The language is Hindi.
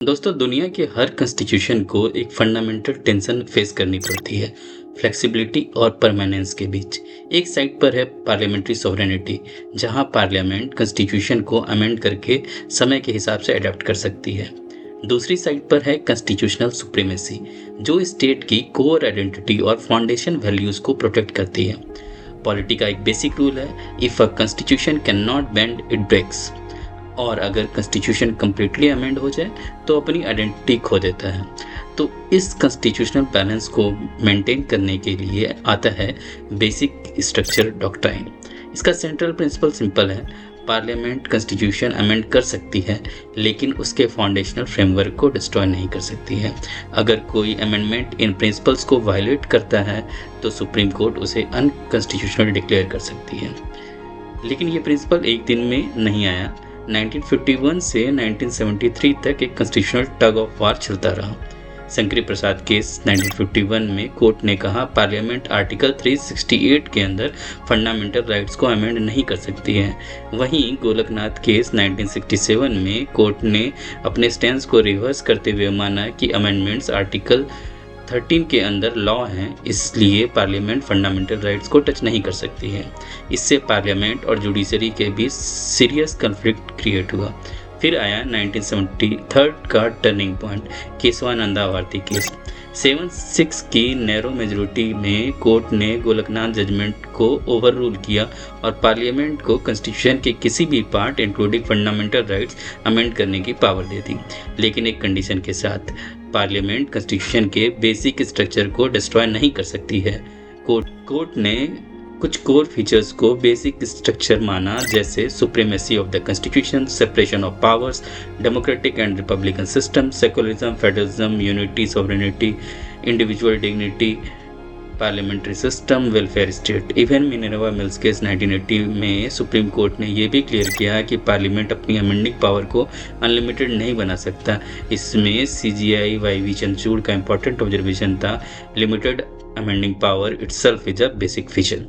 दोस्तों, दुनिया के हर कॉन्स्टिट्यूशन को एक फंडामेंटल टेंशन फेस करनी पड़ती है फ्लेक्सिबिलिटी और परमानेंस के बीच। एक साइड पर है पार्लियामेंट्री सॉवरेनिटी, जहां पार्लियामेंट कॉन्स्टिट्यूशन को अमेंड करके समय के हिसाब से अडेप्ट कर सकती है। दूसरी साइड पर है कॉन्स्टिट्यूशनल सुप्रीमेसी, जो स्टेट की कोर आइडेंटिटी और फाउंडेशन वैल्यूज को प्रोटेक्ट करती है। पॉलिटी का एक बेसिक रूल है, if a constitution can not bend it breaks. और अगर कॉन्स्टिट्यूशन कम्प्लीटली अमेंड हो जाए तो अपनी आइडेंटिटी खो देता है। तो इस कॉन्स्टिट्यूशनल बैलेंस को मेंटेन करने के लिए आता है बेसिक स्ट्रक्चर डॉक्ट्राइन। इसका सेंट्रल प्रिंसिपल सिंपल है, पार्लियामेंट कॉन्स्टिट्यूशन अमेंड कर सकती है लेकिन उसके फाउंडेशनल फ्रेमवर्क को डिस्ट्रॉय नहीं कर सकती है। अगर कोई अमेंडमेंट इन प्रिंसिपल्स को वायलेट करता है तो सुप्रीम कोर्ट उसे अनकॉन्स्टिट्यूशनल डिक्लेयर कर सकती है। लेकिन ये प्रिंसिपल एक दिन में नहीं आया। 1951 से 1973 तक एक कॉन्स्टिट्यूशनल टग ऑफ वार चलता रहा। शंकरी प्रसाद केस 1951 में कोर्ट ने कहा पार्लियामेंट आर्टिकल 368 के अंदर फंडामेंटल राइट्स को अमेंड नहीं कर सकती है। वहीं गोलकनाथ केस 1967 में कोर्ट ने अपने स्टैंस को रिवर्स करते हुए माना कि अमेंडमेंट्स आर्टिकल 13 के अंदर लॉ हैं, इसलिए पार्लियामेंट फंडामेंटल राइट्स को टच नहीं कर सकती है। इससे पार्लियामेंट और जुडिशरी के बीच सीरियस कॉन्फ्लिक्ट क्रिएट हुआ। फिर आया 1973 का टर्निंग पॉइंट, केशवानंदा आवर्ती केस। 7-6 की नैरो मेजोरिटी में कोर्ट ने गोलकनाथ जजमेंट को ओवर रूल किया और पार्लियामेंट को कॉन्स्टिट्यूशन के किसी भी part including fundamental rights amend करने की पावर दे दी, लेकिन एक कंडीशन के साथ, पार्लियामेंट कॉन्स्टिट्यूशन के बेसिक स्ट्रक्चर को डिस्ट्रॉय नहीं कर सकती है। कोर्ट ने कुछ कोर फीचर्स को बेसिक स्ट्रक्चर माना, जैसे supremacy of the constitution, separation of powers, democratic and Republican system, secularism, federalism, unity, sovereignty, individual dignity, parliamentary system, welfare state. Even Minerva mills case 1980 में सुप्रीम कोर्ट ने यह भी क्लियर किया कि पार्लियामेंट अपनी अमेंडिंग पावर को अनलिमिटेड नहीं बना सकता। इसमें CGI YV चंद्रचूड़ का इंपॉर्टेंट ऑब्जर्वेशन था, limited amending power itself is a basic feature.